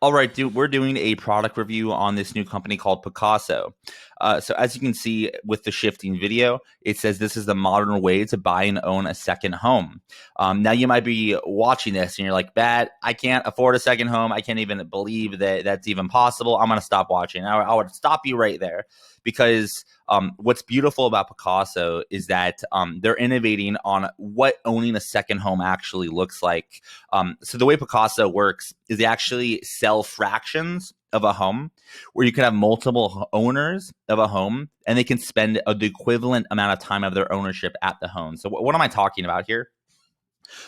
All right, dude, we're doing a product review on this new company called Pacaso. So as you can see with the shifting video, it says this is the modern way to buy and own a second home. Now you might be watching this and you're like, "Bat, I can't afford a second home. I can't even believe that that's even possible. I'm going to stop watching." I would stop you right there because what's beautiful about Pacaso is that they're innovating on what owning a second home actually looks like. So the way Pacaso works is they actually sell fractions of a home where you can have multiple owners of a home and they can spend the equivalent amount of time of their ownership at the home. So what am I talking about here?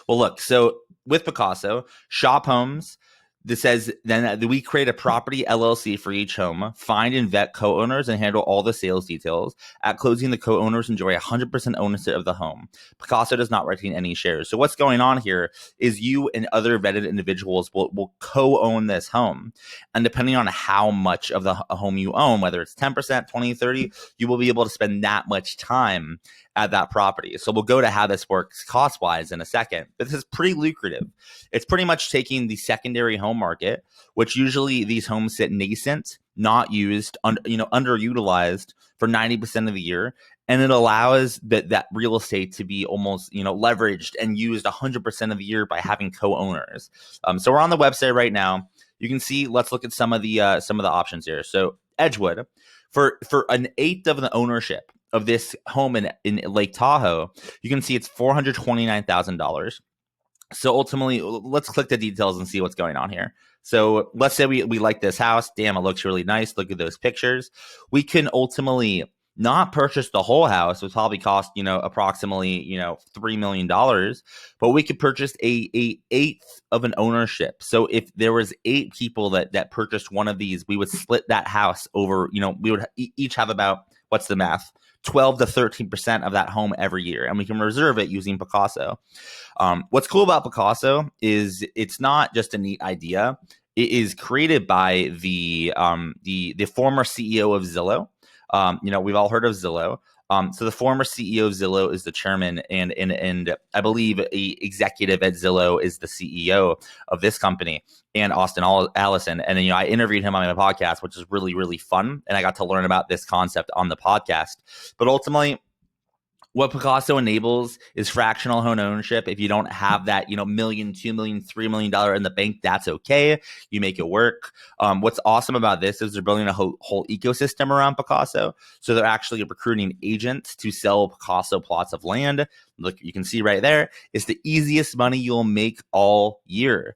Well, look, so with Pacaso, shop homes. This says then we create a property LLC for each home, find and vet co-owners, and handle all the sales details. At closing, the co-owners enjoy 100% ownership of the home. Picasso does not retain any shares. So what's going on here is you and other vetted individuals will co-own this home. And depending on how much of the home you own, whether it's 10%, 20, 30, you will be able to spend that much time at that property. So we'll go to how this works cost-wise in a second. But this is pretty lucrative. It's pretty much taking the secondary home market, which usually these homes sit nascent, not used, underutilized for 90% of the year, and it allows that real estate to be almost leveraged and used 100% of the year by having co-owners. So we're on the website right now. You can see. Let's look at some of the options here. So Edgewood, for an eighth of the ownership of this home in Lake Tahoe, you can see it's $429,000. So ultimately, let's click the details and see what's going on here. So let's say we like this house. Damn, it looks really nice. Look at those pictures. We can ultimately not purchase the whole house, which probably cost approximately $3 million, but we could purchase a eighth of an ownership. So if there was 8 people that purchased one of these, we would split that house over. We would each have about, what's the math, 12 to 13% of that home every year, and we can reserve it using Pacaso. What's cool about Pacaso is it's not just a neat idea. It is created by the former CEO of Zillow. We've all heard of Zillow. So the former CEO of Zillow is the chairman, and I believe a executive at Zillow is the CEO of this company, and Austin Allison. And I interviewed him on my podcast, which is really, really fun, and I got to learn about this concept on the podcast. But ultimately, what Pacaso enables is fractional home ownership. If you don't have that, million, $2 million, $3 million in the bank, that's okay. You make it work. What's awesome about this is they're building a whole ecosystem around Pacaso. So they're actually recruiting agents to sell Pacaso plots of land. Look, you can see right there, it's the easiest money you'll make all year.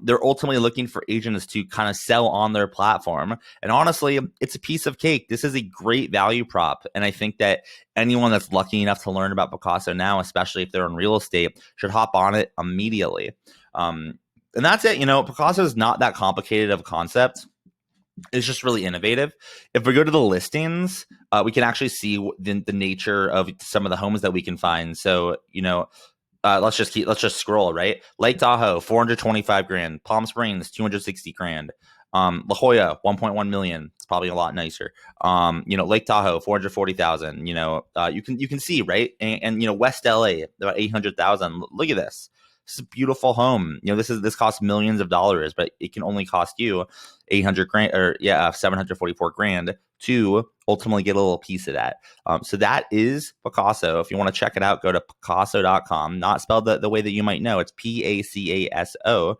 They're ultimately looking for agents to kind of sell on their platform. And honestly, it's a piece of cake. This is a great value prop. And I think that anyone that's lucky enough to learn about Pacaso now, especially if they're in real estate, should hop on it immediately. And that's it. Pacaso is not that complicated of a concept. It's just really innovative. If we go to the listings, we can actually see the nature of some of the homes that we can find. So, let's just scroll, right? Lake Tahoe, $425,000. Palm Springs, $260,000. La Jolla, $1.1 million. It's probably a lot nicer. Lake Tahoe, $440,000. You can see, right? And West LA, about $800,000. Look at this. This is a beautiful home. This costs millions of dollars, but it can only cost you $800,000 or $744,000 to ultimately get a little piece of that. So that is Pacaso. If you want to check it out, go to Pacaso.com. Not spelled the way that you might know. It's Pacaso.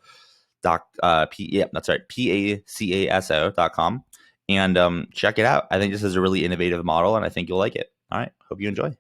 That's right. Pacaso.com. And check it out. I think this is a really innovative model, and I think you'll like it. All right. Hope you enjoy.